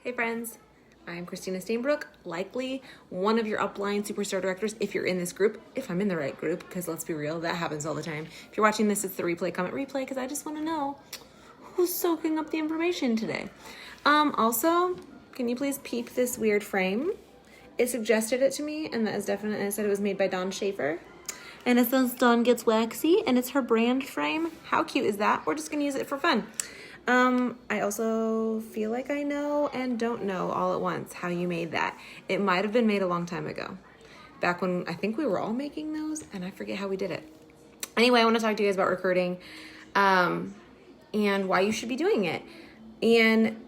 Hey friends, I'm Christina Stainbrook, likely one of your upline superstar directors if you're in this group, if I'm in the right group, because let's be real, that happens all the time. If you're watching this, it's the replay, comment replay, because I just want to know who's soaking up the information today. Also, can you please peep this weird frame? It suggested it to me, and that is definite, and it said it was made by Dawn Schaefer. And it says Dawn Gets Waxy, and it's her brand frame. How cute is that? We're just gonna use it for fun. I also feel like I know and don't know all at once how you made that. It might have been made a long time ago. Back when I think we were all making those, and I forget how we did it. Anyway, I want to talk to you guys about recruiting, and why you should be doing it. And,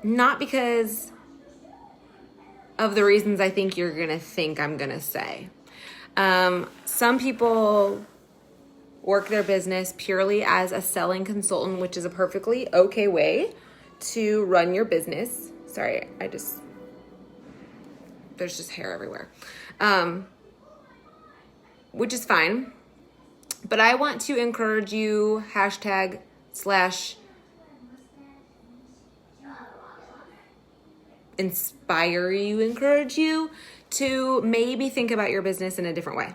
not because of the reasons I think you're gonna think I'm gonna say. Some people work their business purely as a selling consultant, which is a perfectly okay way to run your business. Sorry, there's just hair everywhere. Which is fine. But I want to encourage you, encourage you to maybe think about your business in a different way.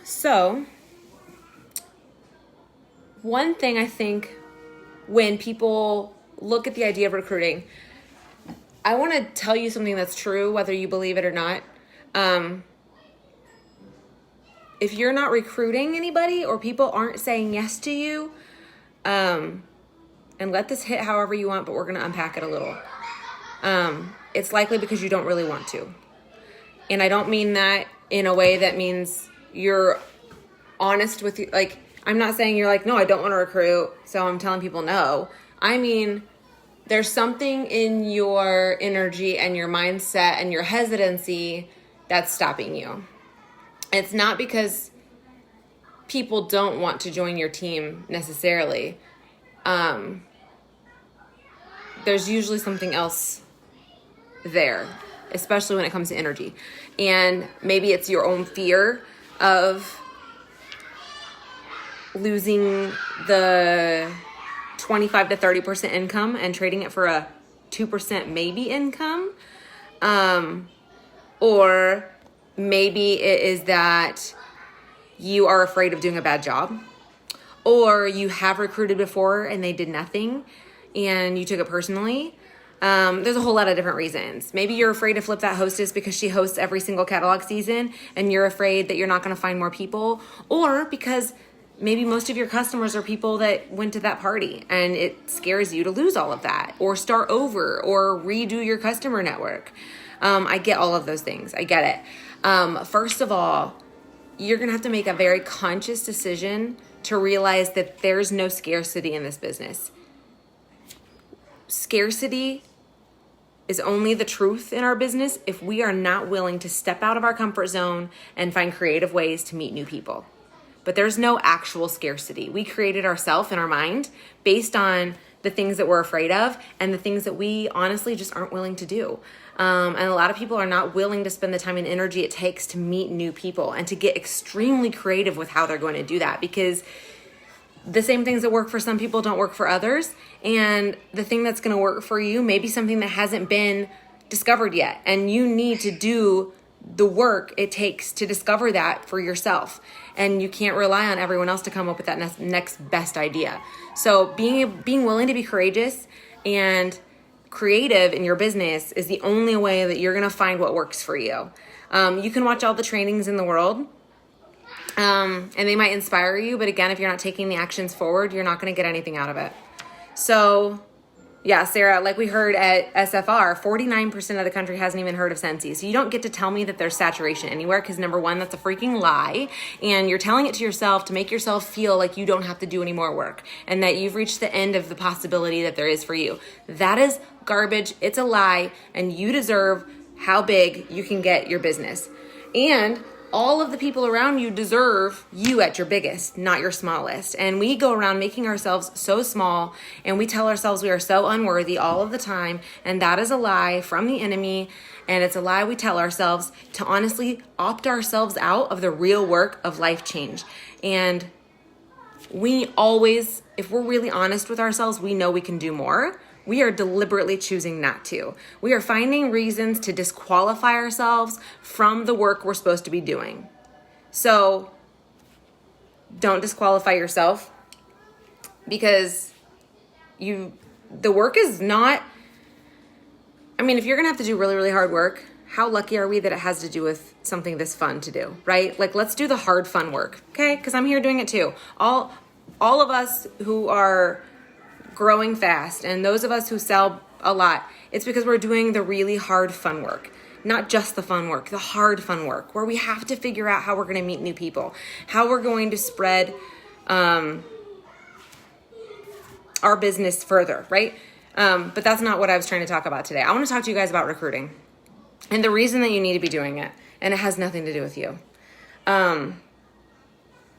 So one thing I think when people look at the idea of recruiting, I want to tell you something that's true, whether you believe it or not. If you're not recruiting anybody or people aren't saying yes to you, and let this hit however you want, but we're going to unpack it a little. It's likely because you don't really want to. And I don't mean that in a way that means you're honest with you. Like, I'm not saying you're like, no, I don't want to recruit, so I'm telling people no. I mean, there's something in your energy and your mindset and your hesitancy that's stopping you. It's not because people don't want to join your team necessarily. There's usually something else there, especially when it comes to energy. And maybe it's your own fear of losing the 25 to 30% income and trading it for a 2% maybe income. Or maybe it is that you are afraid of doing a bad job, or you have recruited before and they did nothing and you took it personally. There's a whole lot of different reasons. Maybe you're afraid to flip that hostess because she hosts every single catalog season and you're afraid that you're not going to find more people, or because maybe most of your customers are people that went to that party and it scares you to lose all of that or start over or redo your customer network. I get all of those things. I get it. First of all, you're going to have to make a very conscious decision to realize that there's no scarcity in this business. Scarcity is only the truth in our business if we are not willing to step out of our comfort zone and find creative ways to meet new people. But there's no actual scarcity. We created ourselves in our mind based on the things that we're afraid of and the things that we honestly just aren't willing to do. And a lot of people are not willing to spend the time and energy it takes to meet new people and to get extremely creative with how they're going to do that, because the same things that work for some people don't work for others. And the thing that's going to work for you may be something that hasn't been discovered yet. And you need to do the work it takes to discover that for yourself. And you can't rely on everyone else to come up with that next best idea. So being willing to be courageous and creative in your business is the only way that you're going to find what works for you. You can watch all the trainings in the world, and they might inspire you. But again, if you're not taking the actions forward, you're not going to get anything out of it. So yeah, Sarah, like we heard at SFR, 49% of the country hasn't even heard of Sensi. So you don't get to tell me that there's saturation anywhere, because number one, that's a freaking lie. And you're telling it to yourself to make yourself feel like you don't have to do any more work and that you've reached the end of the possibility that there is for you. That is garbage. It's a lie. And you deserve how big you can get your business. And all of the people around you deserve you at your biggest, not your smallest. And we go around making ourselves so small, and we tell ourselves we are so unworthy all of the time. And that is a lie from the enemy. And it's a lie we tell ourselves to honestly opt ourselves out of the real work of life change. And we always, if we're really honest with ourselves, we know we can do more. We are deliberately choosing not to. We are finding reasons to disqualify ourselves from the work we're supposed to be doing. So don't disqualify yourself, because the work is not, if you're gonna have to do really, really hard work, how lucky are we that it has to do with something this fun to do, right? Like, let's do the hard, fun work, okay? Because I'm here doing it too. All of us who are growing fast, and those of us who sell a lot, it's because we're doing the really hard, fun work. Not just the fun work, the hard, fun work, where we have to figure out how we're going to meet new people, how we're going to spread our business further, right? But that's not what I was trying to talk about today. I want to talk to you guys about recruiting and the reason that you need to be doing it, and it has nothing to do with you.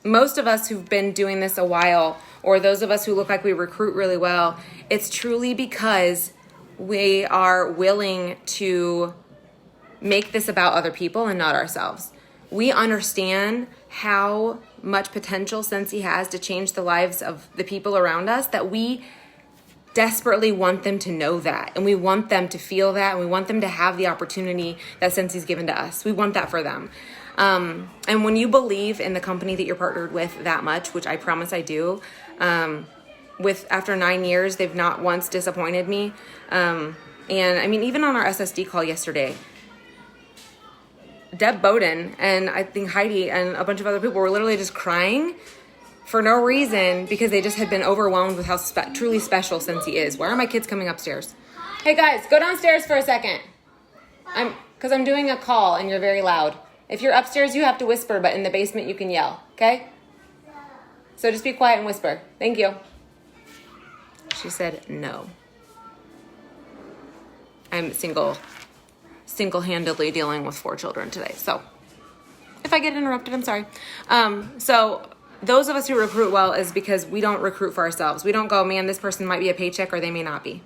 Most of us who've been doing this a while, or those of us who look like we recruit really well, it's truly because we are willing to make this about other people and not ourselves. We understand how much potential Scentsy has to change the lives of the people around us, that we desperately want them to know that, and we want them to feel that, and we want them to have the opportunity that Scentsy's given to us. We want that for them. And when you believe in the company that you're partnered with that much, which I promise I do, after 9 years, they've not once disappointed me. And even on our SSD call yesterday, Deb Bowden and I think Heidi and a bunch of other people were literally just crying for no reason, because they just had been overwhelmed with how truly special Scentsy is. Why are my kids coming upstairs? Hey guys, go downstairs for a second. Because I'm doing a call and you're very loud. If you're upstairs, you have to whisper, but in the basement, you can yell, okay? So just be quiet and whisper. Thank you. She said no. I'm single-handedly dealing with 4 children today. So if I get interrupted, I'm sorry. So those of us who recruit well is because we don't recruit for ourselves. We don't go, man, this person might be a paycheck or they may not be.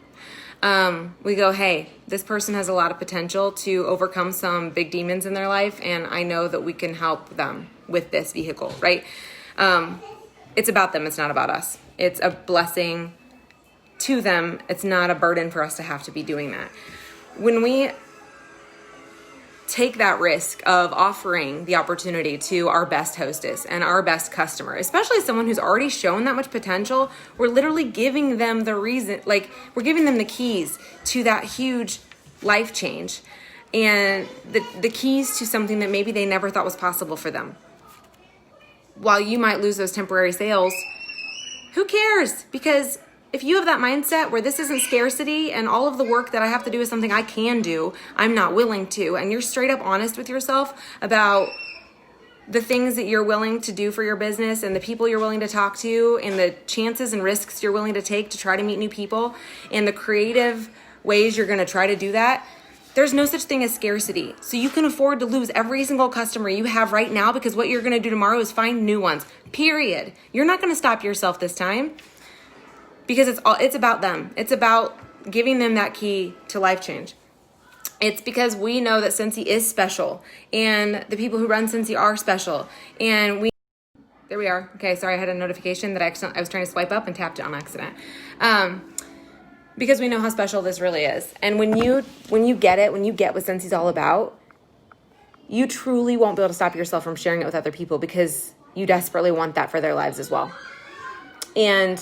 We go, hey, this person has a lot of potential to overcome some big demons in their life, and I know that we can help them with this vehicle, right? It's about them. It's not about us. It's a blessing to them. It's not a burden for us to have to be doing that. When we take that risk of offering the opportunity to our best hostess and our best customer, especially someone who's already shown that much potential, we're literally giving them the reason, like we're giving them the keys to that huge life change and the keys to something that maybe they never thought was possible for them. While you might lose those temporary sales, who cares? Because if you have that mindset where this isn't scarcity and all of the work that I have to do is something I can do, I'm not willing to, and you're straight up honest with yourself about the things that you're willing to do for your business and the people you're willing to talk to and the chances and risks you're willing to take to try to meet new people and the creative ways you're going to try to do that, there's no such thing as scarcity. So you can afford to lose every single customer you have right now, because what you're going to do tomorrow is find new ones, period. You're not going to stop yourself this time. Because it's about them. It's about giving them that key to life change. It's because we know that Scentsy is special, and the people who run Scentsy are special. And there we are. Okay, sorry, I had a notification that I was trying to swipe up and tapped it on accident. Because we know how special this really is. And when you get it, when you get what Scentsy's all about, you truly won't be able to stop yourself from sharing it with other people, because you desperately want that for their lives as well. And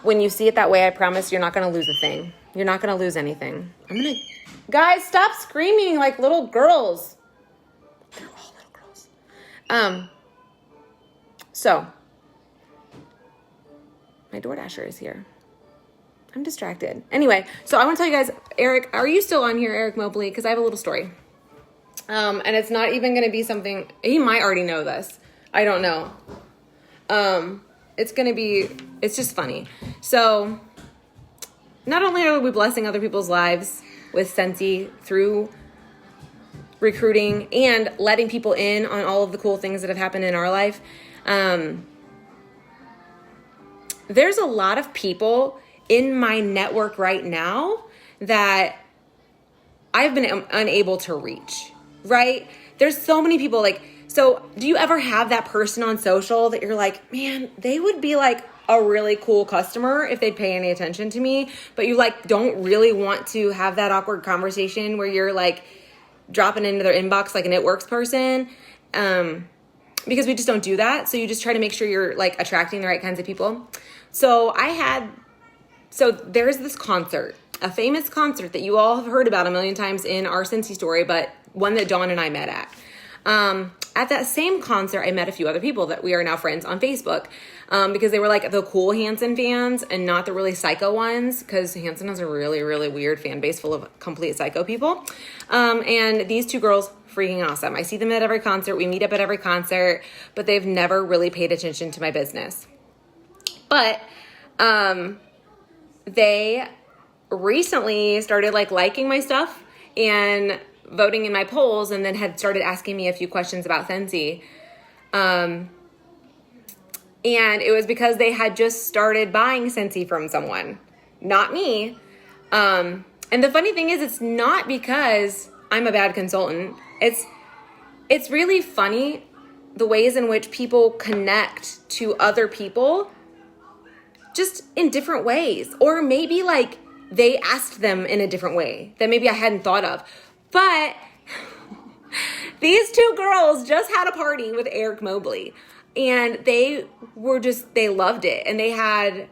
when you see it that way, I promise you're not going to lose a thing. You're not going to lose anything. Guys, stop screaming like little girls. They're all little girls. So, my DoorDasher is here. I'm distracted. Anyway, so I want to tell you guys, Eric, are you still on here, Eric Mobley? Because I have a little story. And it's not even going to be something, he might already know this. I don't know. It's just funny. So not only are we blessing other people's lives with Scentsy through recruiting and letting people in on all of the cool things that have happened in our life, there's a lot of people in my network right now that I've been unable to reach, right? There's so many people, like So do you ever have that person on social that you're like, man, they would be like a really cool customer if they'd pay any attention to me, but you like don't really want to have that awkward conversation where you're like dropping into their inbox like an It Works person, because we just don't do that. So you just try to make sure you're like attracting the right kinds of people. So there's this concert, a famous concert that you all have heard about a million times in our Cincy story, but one that Dawn and I met at. At that same concert, I met a few other people that we are now friends on Facebook, because they were like the cool Hanson fans and not the really psycho ones, because Hanson has a really, really weird fan base full of complete psycho people. And these two girls, freaking awesome. I see them at every concert. We meet up at every concert, but they've never really paid attention to my business. But they recently started like liking my stuff and voting in my polls, and then had started asking me a few questions about Cincy. And it was because they had just started buying Cincy from someone, not me. And the funny thing is, it's not because I'm a bad consultant. It's really funny the ways in which people connect to other people just in different ways. Or maybe like they asked them in a different way that maybe I hadn't thought of. But these two girls just had a party with Eric Mobley, and they loved it. And they had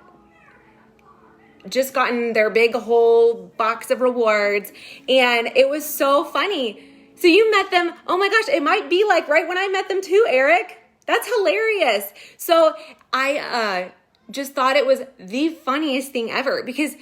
just gotten their big whole box of rewards, and it was so funny. So you met them. Oh my gosh, it might be like right when I met them too, Eric. That's hilarious. So I just thought it was the funniest thing ever, because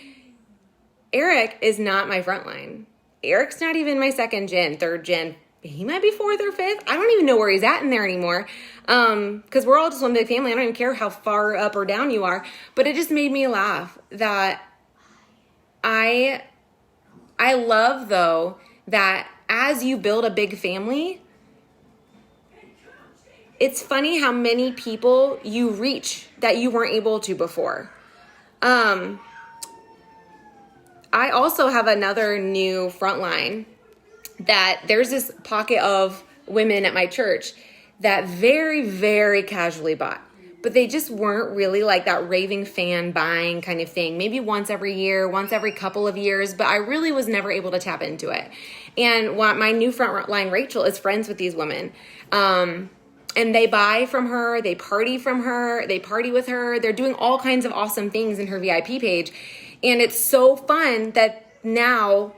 Eric is not my frontline. Eric's not even my second gen, third gen. He might be fourth or fifth. I don't even know where he's at in there anymore. Because we're all just one big family. I don't even care how far up or down you are. But it just made me laugh that I love, though, that as you build a big family, it's funny how many people you reach that you weren't able to before. I also have another new frontline, that there's this pocket of women at my church that very, very casually bought, but they just weren't really like that raving fan buying kind of thing. Maybe once every year, once every couple of years, but I really was never able to tap into it. And my new frontline, Rachel, is friends with these women. And they buy from her, they party from her, they party with her. They're doing all kinds of awesome things in her VIP page. And it's so fun that now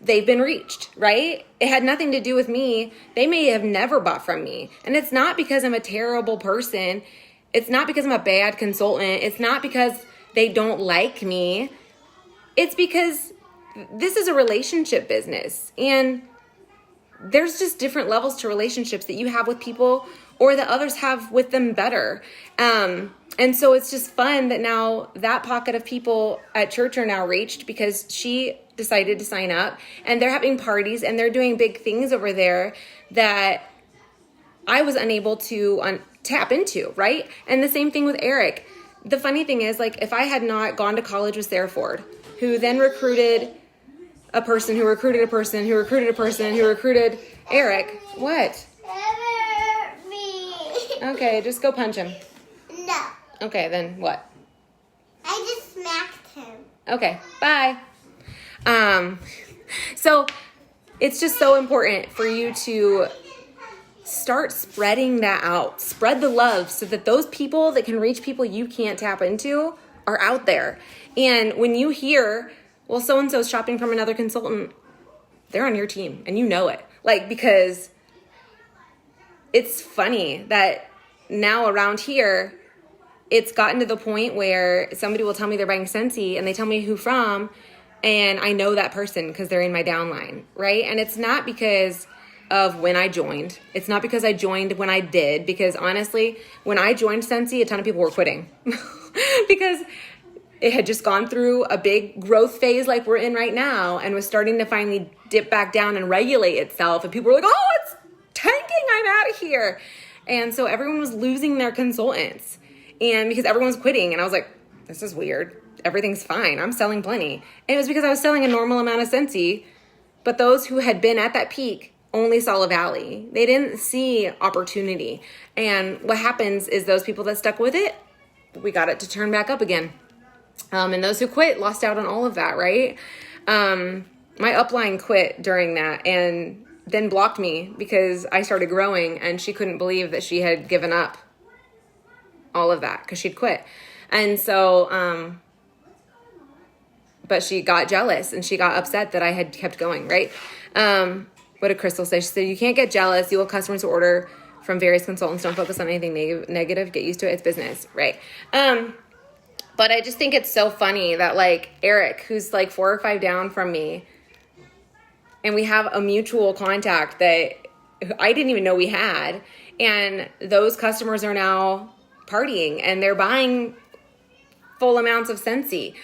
they've been reached, right? It had nothing to do with me. They may have never bought from me. And it's not because I'm a terrible person. It's not because I'm a bad consultant. It's not because they don't like me. It's because this is a relationship business. And there's just different levels to relationships that you have with people or that others have with them better. And so it's just fun that now that pocket of people at church are now reached because she decided to sign up, and they're having parties and they're doing big things over there that I was unable to tap into, right? And the same thing with Eric. The funny thing is, like, if I had not gone to college with Sarah Ford, who then recruited a person who recruited a person who recruited a person who recruited Eric. What? Me. Okay, just go punch him. No. Okay, then what? I just smacked him. Okay, bye. So it's just so important for you to start spreading that out. Spread the love so that those people that can reach people you can't tap into are out there. And when you hear, well, so-and-so's shopping from another consultant, they're on your team and you know it. Like, because it's funny that now around here, it's gotten to the point where somebody will tell me they're buying Cincy and they tell me who from, and I know that person because they're in my downline, right? And it's not because of when I joined. It's not because I joined when I did, because honestly, when I joined Cincy, a ton of people were quitting because it had just gone through a big growth phase like we're in right now and was starting to finally dip back down and regulate itself. And people were like, oh, it's tanking, I'm out of here. And so everyone was losing their consultants. And because everyone was quitting, and I was like, this is weird. Everything's fine. I'm selling plenty. And it was because I was selling a normal amount of Cincy, but those who had been at that peak only saw a valley. They didn't see opportunity. And what happens is those people that stuck with it, we got it to turn back up again. And those who quit lost out on all of that, right? My upline quit during that and then blocked me because I started growing, and she couldn't believe that she had given up all of that because she'd quit. And so, but she got jealous and she got upset that I had kept going, right? What did Crystal say? She said, you can't get jealous. You will customers who order from various consultants. Don't focus on anything negative. Get used to it. It's business, right? But I just think it's so funny that like Eric, who's like 4 or 5 down from me, and we have a mutual contact that I didn't even know we had. And those customers are now partying and they're buying full amounts of Scentsy,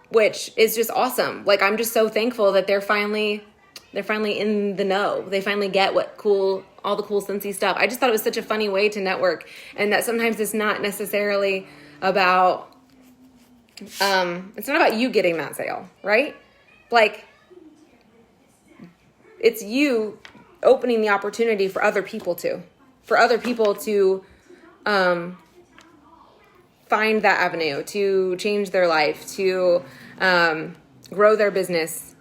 which is just awesome. Like, I'm just so thankful that they're finally in the know. They finally get all the cool Scentsy stuff. I just thought it was such a funny way to network, and that sometimes it's not necessarily about, it's not about you getting that sale, right? Like, it's you opening the opportunity for other people to find that avenue, to change their life, to grow their business,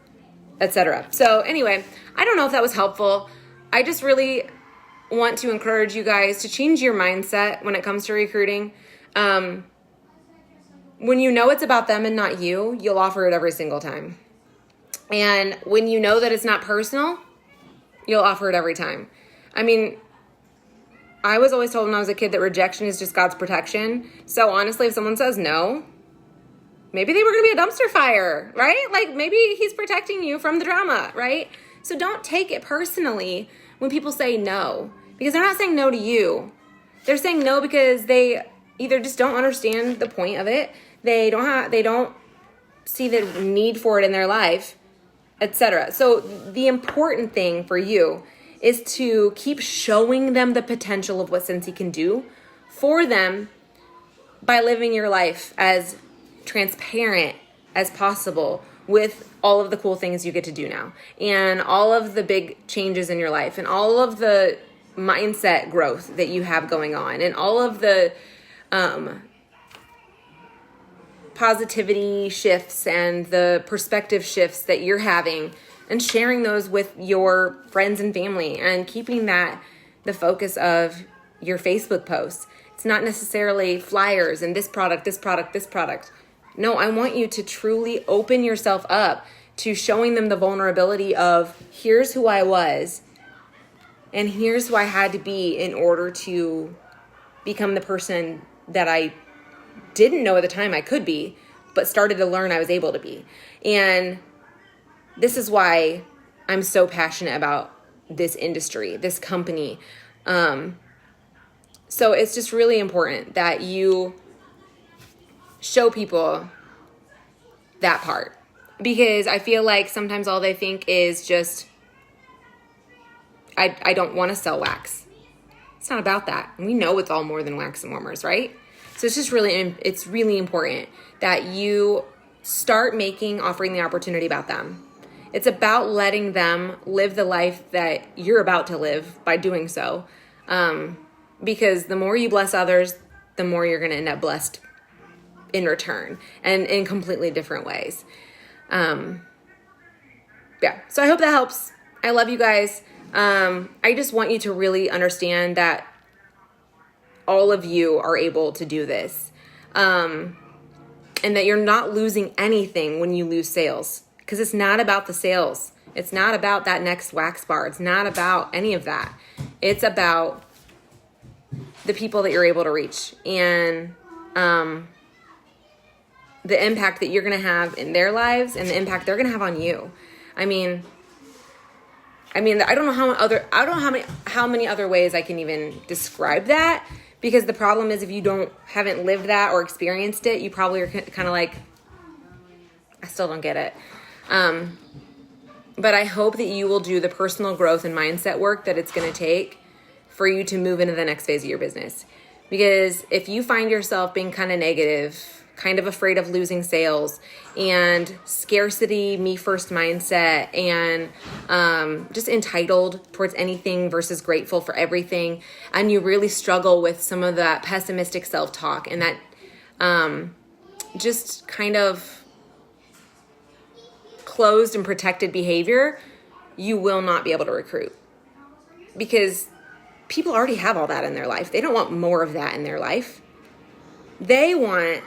etc. So anyway, I don't know if that was helpful. I just really want to encourage you guys to change your mindset when it comes to recruiting. When you know it's about them and not you, you'll offer it every single time. And when you know that it's not personal, you'll offer it every time. I mean, I was always told when I was a kid that rejection is just God's protection. So honestly, if someone says no, maybe they were going to be a dumpster fire, right? Like, maybe he's protecting you from the drama, right? So don't take it personally when people say no, because they're not saying no to you. They're saying no because they either just don't understand the point of it. They don't see the need for it in their life, etc. So the important thing for you is to keep showing them the potential of what Scentsy can do for them by living your life as transparent as possible with all of the cool things you get to do now, and all of the big changes in your life, and all of the mindset growth that you have going on, and all of the positivity shifts and the perspective shifts that you're having, and sharing those with your friends and family, and keeping that the focus of your Facebook posts. It's not necessarily flyers and this product. No, I want you to truly open yourself up to showing them the vulnerability of, here's who I was and here's who I had to be in order to become the person that I didn't know at the time I could be, but started to learn I was able to be. And this is why I'm so passionate about this industry, this company. So it's just really important that you show people that part, because I feel like sometimes all they think is just, I don't want to sell wax. It's not about that. And we know it's all more than wax and warmers, right? So it's just it's really important that you start offering the opportunity about them. It's about letting them live the life that you're about to live by doing so. Because the more you bless others, the more you're going to end up blessed in return, and in completely different ways. So I hope that helps. I love you guys. I just want you to really understand that all of you are able to do this. And that you're not losing anything when you lose sales, because it's not about the sales. It's not about that next wax bar. It's not about any of that. It's about the people that you're able to reach, and the impact that you're going to have in their lives, and the impact they're going to have on you. I mean, I don't know how many other ways I can even describe that, because the problem is, if you haven't lived that or experienced it, you probably are kind of like, I still don't get it. But I hope that you will do the personal growth and mindset work that it's going to take for you to move into the next phase of your business. Because if you find yourself being kind of negative kind of afraid of losing sales, and scarcity, me first mindset, and just entitled towards anything versus grateful for everything, and you really struggle with some of that pessimistic self-talk and that just kind of closed and protected behavior, you will not be able to recruit, because people already have all that in their life. They don't want more of that in their life. They want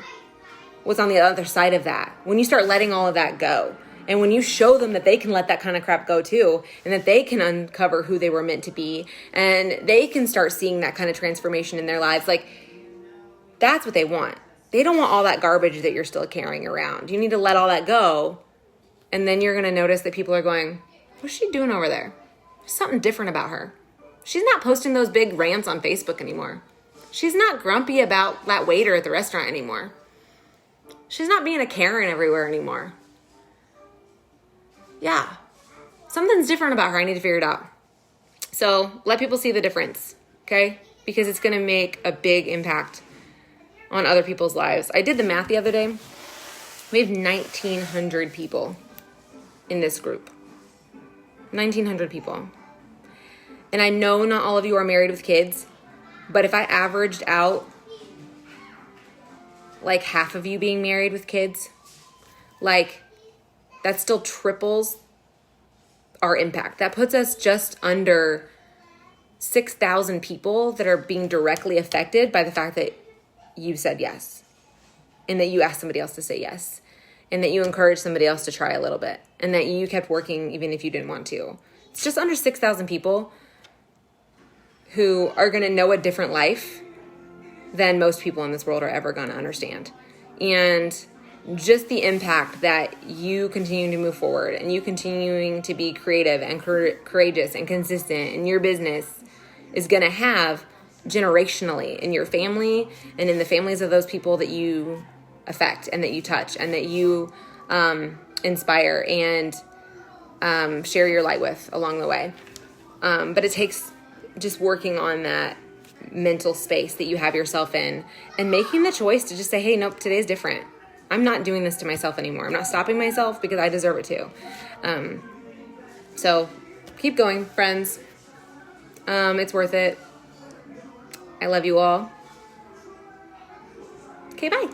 what's on the other side of that. When you start letting all of that go, and when you show them that they can let that kind of crap go too, and that they can uncover who they were meant to be, and they can start seeing that kind of transformation in their lives, like, that's what they want. They don't want all that garbage that you're still carrying around. You need to let all that go, and then you're going to notice that people are going, what's she doing over there? There's something different about her. She's not posting those big rants on Facebook anymore. She's not grumpy about that waiter at the restaurant anymore. She's not being a Karen everywhere anymore. Yeah, something's different about her. I need to figure it out. So let people see the difference, okay? Because it's going to make a big impact on other people's lives. I did the math the other day. We have 1,900 people in this group. 1,900 people. And I know not all of you are married with kids, but if I averaged out like half of you being married with kids, like, that still triples our impact. That puts us just under 6,000 people that are being directly affected by the fact that you said yes, and that you asked somebody else to say yes, and that you encouraged somebody else to try a little bit, and that you kept working even if you didn't want to. It's just under 6,000 people who are going to know a different life than most people in this world are ever going to understand. And just the impact that you continuing to move forward, and you continuing to be creative and courageous and consistent in your business is going to have generationally in your family and in the families of those people that you affect and that you touch and that you inspire and share your light with along the way. But it takes just working on that mental space that you have yourself in and making the choice to just say, hey, nope, today's different. I'm not doing this to myself anymore. I'm not stopping myself because I deserve it too. So keep going, friends. It's worth it. I love you all. Okay, bye.